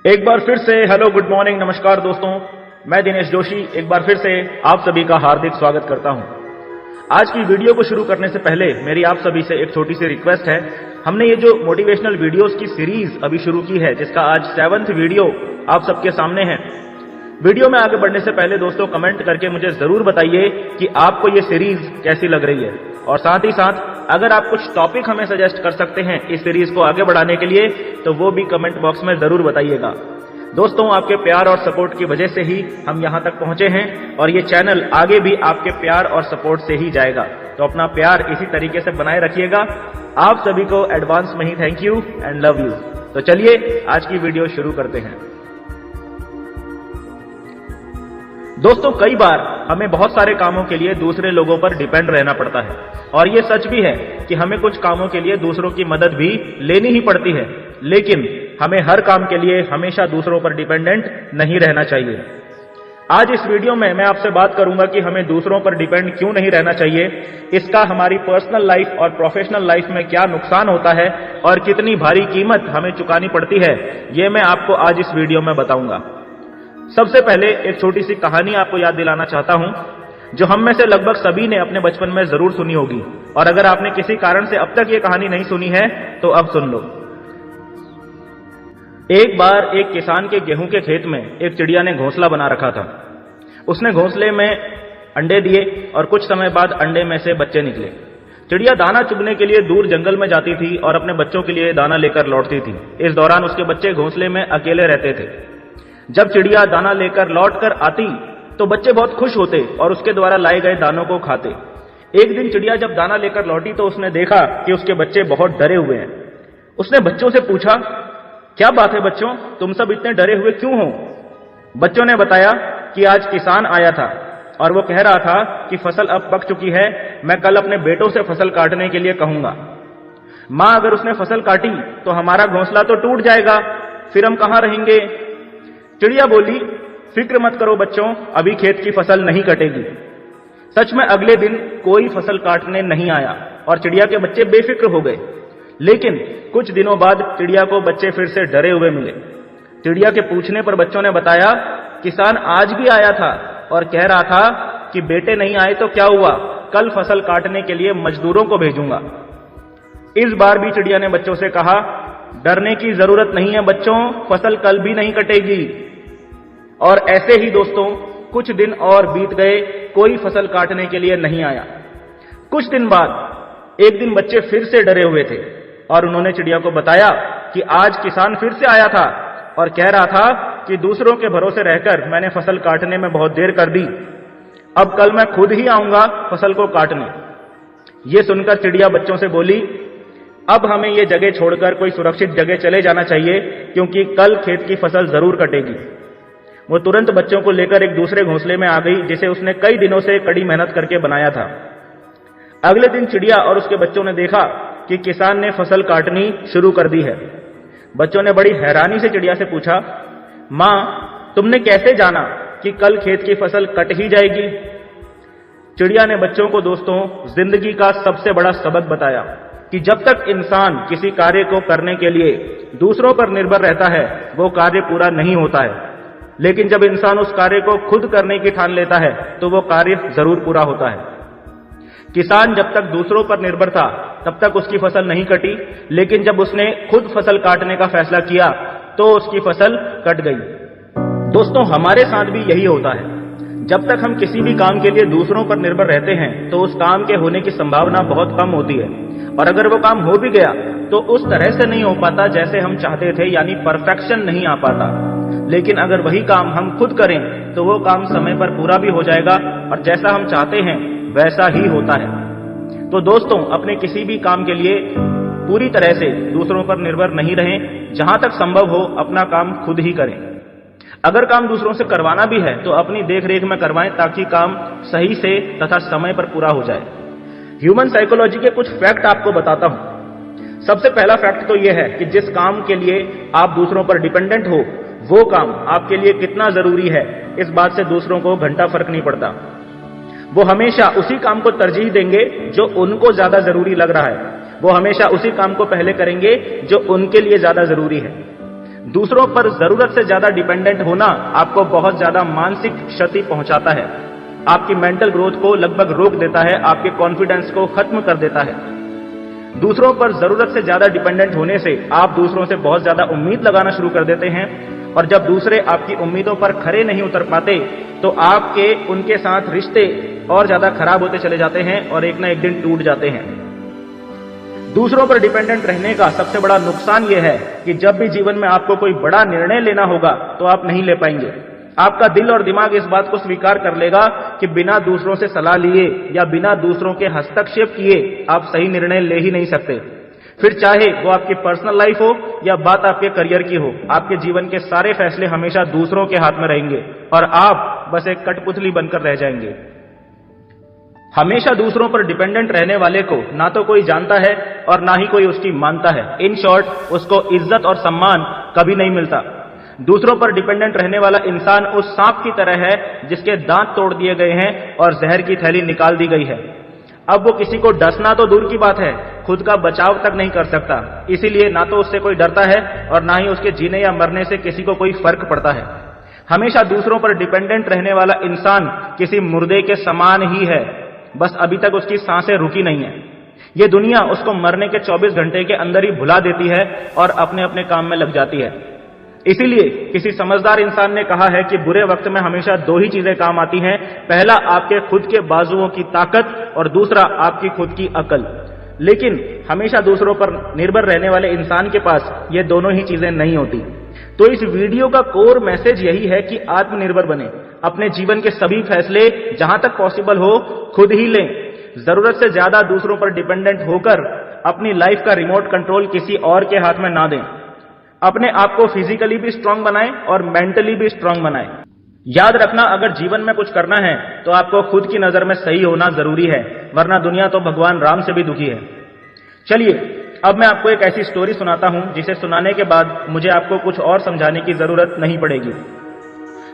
एक बार फिर से हेलो, गुड मॉर्निंग, नमस्कार दोस्तों। मैं दिनेश जोशी एक बार फिर से आप सभी का हार्दिक स्वागत करता हूं। आज की वीडियो को शुरू करने से पहले मेरी आप सभी से एक छोटी सी रिक्वेस्ट है। हमने ये जो मोटिवेशनल वीडियोस की सीरीज अभी शुरू की है, जिसका आज 7th वीडियो आप सबके सामने है। वीडियो में आगे बढ़ने से पहले दोस्तों कमेंट करके मुझे जरूर बताइए कि आपको ये सीरीज कैसी लग रही है, और साथ ही साथ अगर आप कुछ टॉपिक हमें सजेस्ट कर सकते हैं इस सीरीज को आगे बढ़ाने के लिए, तो वो भी कमेंट बॉक्स में जरूर बताइएगा। दोस्तों, आपके प्यार और सपोर्ट की वजह से ही हम यहां तक पहुंचे हैं, और ये चैनल आगे भी आपके प्यार और सपोर्ट से ही जाएगा। तो अपना प्यार इसी तरीके से बनाए रखिएगा। आप सभी को एडवांस में ही thank you and love you. तो चलिए आज की वीडियो शुरू करते हैं। दोस्तों, कई बार हमें बहुत सारे कामों के लिए दूसरे लोगों पर डिपेंड रहना पड़ता है, और ये सच भी है कि हमें कुछ कामों के लिए दूसरों की मदद भी लेनी ही पड़ती है, लेकिन हमें हर काम के लिए हमेशा दूसरों पर डिपेंडेंट नहीं रहना चाहिए। आज इस वीडियो में मैं आपसे बात करूंगा कि हमें दूसरों पर डिपेंड क्यों नहीं रहना चाहिए, इसका हमारी पर्सनल लाइफ और प्रोफेशनल लाइफ में क्या नुकसान होता है और कितनी भारी कीमत हमें चुकानी पड़ती है, ये मैं आपको आज इस वीडियो में बताऊंगा। सबसे पहले एक छोटी सी कहानी आपको याद दिलाना चाहता हूं, जो हम में से लगभग सभी ने अपने बचपन में जरूर सुनी होगी, और अगर आपने किसी कारण से अब तक ये कहानी नहीं सुनी है तो अब सुन लो। एक बार एक किसान के गेहूं के खेत में एक चिड़िया ने घोंसला बना रखा था। उसने घोंसले में अंडे दिए और कुछ समय बाद अंडे में से बच्चे निकले। चिड़िया दाना चुगने के लिए दूर जंगल में जाती थी और अपने बच्चों के लिए दाना लेकर लौटती थी। इस दौरान उसके बच्चे घोंसले में अकेले रहते थे। जब चिड़िया दाना लेकर लौट कर आती तो बच्चे बहुत खुश होते और उसके द्वारा लाए गए दानों को खाते। एक दिन चिड़िया जब दाना लेकर लौटी तो उसने देखा कि उसके बच्चे बहुत डरे हुए हैं। उसने बच्चों से पूछा, क्या बात है बच्चों, तुम सब इतने डरे हुए क्यों हो? बच्चों ने बताया कि आज किसान आया था और वो कह रहा था कि फसल अब पक चुकी है, मैं कल अपने बेटों से फसल काटने के लिए कहूंगा। मां, अगर उसने फसल काटी तो हमारा घोंसला तो टूट जाएगा, फिर हम कहां रहेंगे? चिड़िया बोली, फिक्र मत करो बच्चों, अभी खेत की फसल नहीं कटेगी। सच में अगले दिन कोई फसल काटने नहीं आया और चिड़िया के बच्चे बेफिक्र हो गए। लेकिन कुछ दिनों बाद चिड़िया को बच्चे फिर से डरे हुए मिले। चिड़िया के पूछने पर बच्चों ने बताया, किसान आज भी आया था और कह रहा था कि बेटे नहीं आए तो क्या हुआ, कल फसल काटने के लिए मजदूरों को भेजूंगा। इस बार भी चिड़िया ने बच्चों से कहा, डरने की जरूरत नहीं है बच्चों, फसल कल भी नहीं कटेगी। और ऐसे ही दोस्तों कुछ दिन और बीत गए, कोई फसल काटने के लिए नहीं आया। कुछ दिन बाद एक दिन बच्चे फिर से डरे हुए थे और उन्होंने चिड़िया को बताया कि आज किसान फिर से आया था और कह रहा था कि दूसरों के भरोसे रहकर मैंने फसल काटने में बहुत देर कर दी, अब कल मैं खुद ही आऊंगा फसल को काटने। ये सुनकर चिड़िया बच्चों से बोली, अब हमें ये जगह छोड़कर कोई सुरक्षित जगह चले जाना चाहिए, क्योंकि कल खेत की फसल जरूर कटेगी। वो तुरंत बच्चों को लेकर एक दूसरे घोंसले में आ गई, जिसे उसने कई दिनों से कड़ी मेहनत करके बनाया था। अगले दिन चिड़िया और उसके बच्चों ने देखा कि किसान ने फसल काटनी शुरू कर दी है। बच्चों ने बड़ी हैरानी से चिड़िया से पूछा, मां, तुमने कैसे जाना कि कल खेत की फसल कट ही जाएगी? चिड़िया ने बच्चों को दोस्तों जिंदगी का सबसे बड़ा सबक बताया कि जब तक इंसान किसी कार्य को करने के लिए दूसरों पर निर्भर रहता है, वो कार्य पूरा नहीं होता है, लेकिन जब इंसान उस कार्य को खुद करने की ठान लेता है तो वो कार्य जरूर पूरा होता है। किसान जब तक दूसरों पर निर्भर था तब तक उसकी फसल नहीं कटी, लेकिन जब उसने खुद फसल काटने का फैसला किया तो उसकी फसल कट गई। दोस्तों, हमारे साथ भी यही होता है। जब तक हम किसी भी काम के लिए दूसरों पर निर्भर रहते हैं तो उस काम के होने की संभावना बहुत कम होती है, और अगर वो काम हो भी गया तो उस तरह से नहीं हो पाता जैसे हम चाहते थे, यानी परफेक्शन नहीं आ पाता। लेकिन अगर वही काम हम खुद करें तो वो काम समय पर पूरा भी हो जाएगा और जैसा हम चाहते हैं वैसा ही होता है। तो दोस्तों, अपने किसी भी काम के लिए पूरी तरह से दूसरों पर निर्भर नहीं रहें। जहां तक संभव हो अपना काम खुद ही करें। अगर काम दूसरों से करवाना भी है तो अपनी देखरेख में करवाएं, ताकि काम सही से तथा समय पर पूरा हो जाए। ह्यूमन साइकोलॉजी के कुछ फैक्ट आपको बताता हूं। सबसे पहला फैक्ट तो यह है कि जिस काम के लिए आप दूसरों पर डिपेंडेंट हो, वो काम आपके लिए कितना जरूरी है, इस बात से दूसरों को घंटा फर्क नहीं पड़ता। वो हमेशा उसी काम को तरजीह देंगे जो उनको ज्यादा जरूरी लग रहा है। वो हमेशा उसी काम को पहले करेंगे जो उनके लिए ज्यादा जरूरी है। दूसरों पर जरूरत से ज्यादा डिपेंडेंट होना आपको बहुत ज्यादा मानसिक क्षति पहुंचाता है, आपकी मेंटल ग्रोथ को लगभग रोक देता है, आपके कॉन्फिडेंस को खत्म कर देता है। दूसरों पर जरूरत से ज्यादा डिपेंडेंट होने से आप दूसरों से बहुत ज्यादा उम्मीद लगाना शुरू कर देते हैं, और जब दूसरे आपकी उम्मीदों पर खरे नहीं उतर पाते तो आपके उनके साथ रिश्ते और ज्यादा खराब होते चले जाते हैं और एक ना एक दिन टूट जाते हैं। दूसरों पर डिपेंडेंट रहने का सबसे बड़ा नुकसान यह है कि जब भी जीवन में आपको कोई बड़ा निर्णय लेना होगा तो आप नहीं ले पाएंगे। आपका दिल और दिमाग इस बात को स्वीकार कर लेगा कि बिना दूसरों से सलाह लिए या बिना दूसरों के हस्तक्षेप किए आप सही निर्णय ले ही नहीं सकते। फिर चाहे वो आपकी पर्सनल लाइफ हो या बात आपके करियर की हो, आपके जीवन के सारे फैसले हमेशा दूसरों के हाथ में रहेंगे और आप बस एक कठपुतली बनकर रह जाएंगे। हमेशा दूसरों पर डिपेंडेंट रहने वाले को ना तो कोई जानता है और ना ही कोई उसकी मानता है। इन शॉर्ट, उसको इज्जत और सम्मान कभी नहीं मिलता। दूसरों पर डिपेंडेंट रहने वाला इंसान उस सांप की तरह है जिसके दांत तोड़ दिए गए हैं और जहर की थैली निकाल दी गई है। अब वो किसी को डसना तो दूर की बात है, खुद का बचाव तक नहीं कर सकता। इसीलिए ना तो उससे कोई डरता है और ना ही उसके जीने या मरने से किसी को कोई फर्क पड़ता है। हमेशा दूसरों पर डिपेंडेंट रहने वाला इंसान किसी मुर्दे के समान ही है, बस अभी तक उसकी सांसें रुकी नहीं है। ये दुनिया उसको मरने के 24 घंटे के अंदर ही भुला देती है और अपने अपने काम में लग जाती है। इसीलिए किसी समझदार इंसान ने कहा है कि बुरे वक्त में हमेशा दो ही चीजें काम आती हैं, पहला आपके खुद के बाजुओं की ताकत और दूसरा आपकी खुद की अकल। लेकिन हमेशा दूसरों पर निर्भर रहने वाले इंसान के पास ये दोनों ही चीजें नहीं होती। तो इस वीडियो का कोर मैसेज यही है कि आत्मनिर्भर बने, अपने जीवन के सभी फैसले जहां तक पॉसिबल हो खुद ही लें। जरूरत से ज्यादा दूसरों पर डिपेंडेंट होकर अपनी लाइफ का रिमोट कंट्रोल किसी और के हाथ में ना दें। अपने आप को फिजिकली भी स्ट्रांग बनाएं और मेंटली भी स्ट्रांग बनाएं। याद रखना, अगर जीवन में कुछ करना है तो आपको खुद की नजर में सही होना जरूरी है, वरना दुनिया तो भगवान राम से भी दुखी है। चलिए अब मैं आपको एक ऐसी स्टोरी सुनाता हूं जिसे सुनाने के बाद मुझे आपको कुछ और समझाने की जरूरत नहीं पड़ेगी।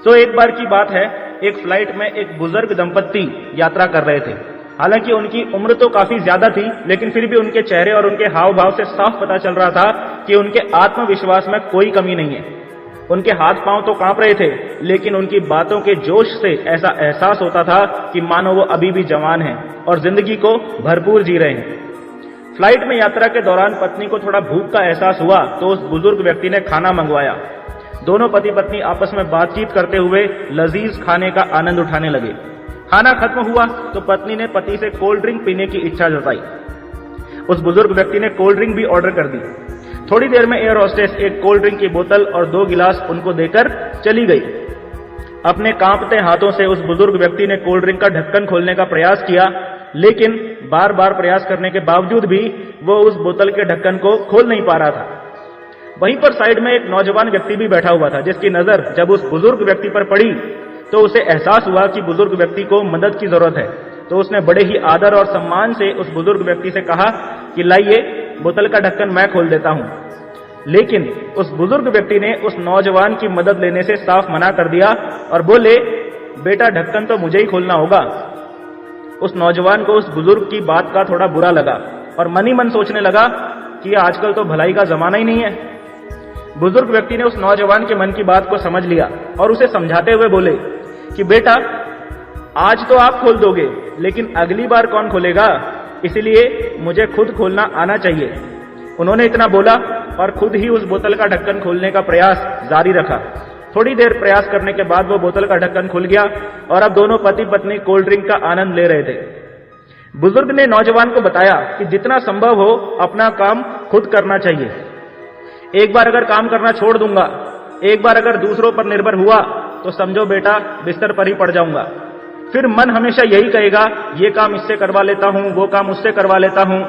तो एक बार की बात है, एक फ्लाइट में एक बुजुर्ग दंपत्ति यात्रा कर रहे थे। हालांकि उनकी उम्र तो काफी ज्यादा थी, लेकिन फिर भी उनके चेहरे और उनके हाव भाव से साफ पता चल रहा था कि उनके आत्मविश्वास में कोई कमी नहीं है। उनके हाथ पांव तो कांप रहे थे, लेकिन उनकी बातों के जोश से ऐसा एहसास होता था कि मानो वो अभी भी जवान हैं और जिंदगी को भरपूर जी रहे हैं। फ्लाइट में यात्रा के दौरान पत्नी को थोड़ा भूख का एहसास हुआ तो उस बुजुर्ग व्यक्ति ने खाना मंगवाया। दोनों पति पत्नी आपस में बातचीत करते हुए लजीज खाने का आनंद उठाने लगे। खाना खत्म हुआ तो पत्नी ने पति से कोल्ड ड्रिंक पीने की इच्छा जताई। उस बुजुर्ग व्यक्ति ने कोल्ड ड्रिंक भी ऑर्डर कर दी। थोड़ी देर में एयर होस्टेस एक कोल्ड ड्रिंक की बोतल और 2 गिलास उनको देकर चली गई। अपने कांपते हाथों से उस बुजुर्ग व्यक्ति ने कोल्ड ड्रिंक का ढक्कन खोलने का प्रयास किया, लेकिन बार बार प्रयास करने के बावजूद भी वो उस बोतल के ढक्कन को खोल नहीं पा रहा था। वहीं पर साइड में एक नौजवान व्यक्ति भी बैठा हुआ था, जिसकी नजर जब उस बुजुर्ग व्यक्ति पर पड़ी तो उसे एहसास हुआ कि बुजुर्ग व्यक्ति को मदद की जरूरत है। तो उसने बड़े ही आदर और सम्मान से उस बुजुर्ग व्यक्ति से कहा कि लाइए, बोतल का ढक्कन मैं खोल देता हूं। लेकिन उस बुजुर्ग व्यक्ति ने उस नौजवान की मदद लेने से साफ मना कर दिया और बोले, बेटा ढक्कन तो मुझे ही खोलना होगा। उस नौजवान को उस बुजुर्ग की बात का थोड़ा बुरा लगा और मन ही मन सोचने लगा कि आजकल तो भलाई का जमाना ही नहीं है। बुजुर्ग व्यक्ति ने उस नौजवान के मन की बात को समझ लिया और उसे समझाते हुए बोले कि बेटा, आज तो आप खोल दोगे, लेकिन अगली बार कौन खोलेगा, इसलिए मुझे खुद खोलना आना चाहिए। उन्होंने इतना बोला और खुद ही उस बोतल का ढक्कन खोलने का प्रयास जारी रखा। थोड़ी देर प्रयास करने के बाद वो बोतल का ढक्कन खुल गया और अब दोनों पति पत्नी कोल्ड ड्रिंक का आनंद ले रहे थे। बुजुर्ग ने नौजवान को बताया कि जितना संभव हो अपना काम खुद करना चाहिए। एक बार अगर काम करना छोड़ दूंगा, एक बार अगर दूसरों पर निर्भर हुआ तो समझो बेटा बिस्तर पर ही पड़ जाऊंगा। फिर मन हमेशा यही कहेगा, ये काम इससे करवा लेता हूं, वो काम उससे करवा लेता हूं।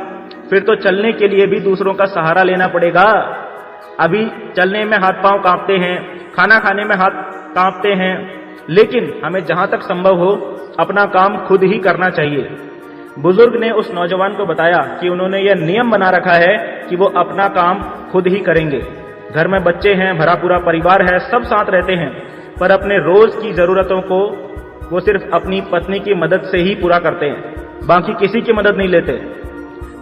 फिर तो चलने के लिए भी दूसरों का सहारा लेना पड़ेगा। अभी चलने में हाथ पांव कांपते हैं, खाना खाने में हाथ कांपते हैं, लेकिन हमें जहां तक संभव हो अपना काम खुद ही करना चाहिए। बुजुर्ग ने उस नौजवान को बताया कि उन्होंने यह नियम बना रखा है कि वो अपना काम खुद ही करेंगे। घर में बच्चे हैं, भरा पूरा परिवार है, सब साथ रहते हैं, पर अपने रोज की जरूरतों को वो सिर्फ अपनी पत्नी की मदद से ही पूरा करते हैं, बाकी किसी की मदद नहीं लेते।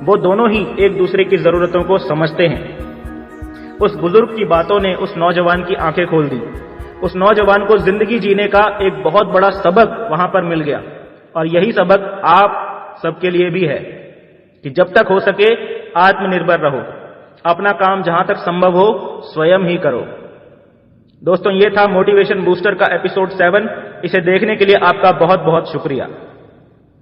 वो दोनों ही एक दूसरे की जरूरतों को समझते हैं। उस बुजुर्ग की बातों ने उस नौजवान की आंखें खोल दी। उस नौजवान को जिंदगी जीने का एक बहुत बड़ा सबक वहां पर मिल गया, और यही सबक आप सबके लिए भी है कि जब तक हो सके आत्मनिर्भर रहो, अपना काम जहां तक संभव हो स्वयं ही करो। दोस्तों, ये था मोटिवेशन बूस्टर का एपिसोड 7। इसे देखने के लिए आपका बहुत बहुत शुक्रिया।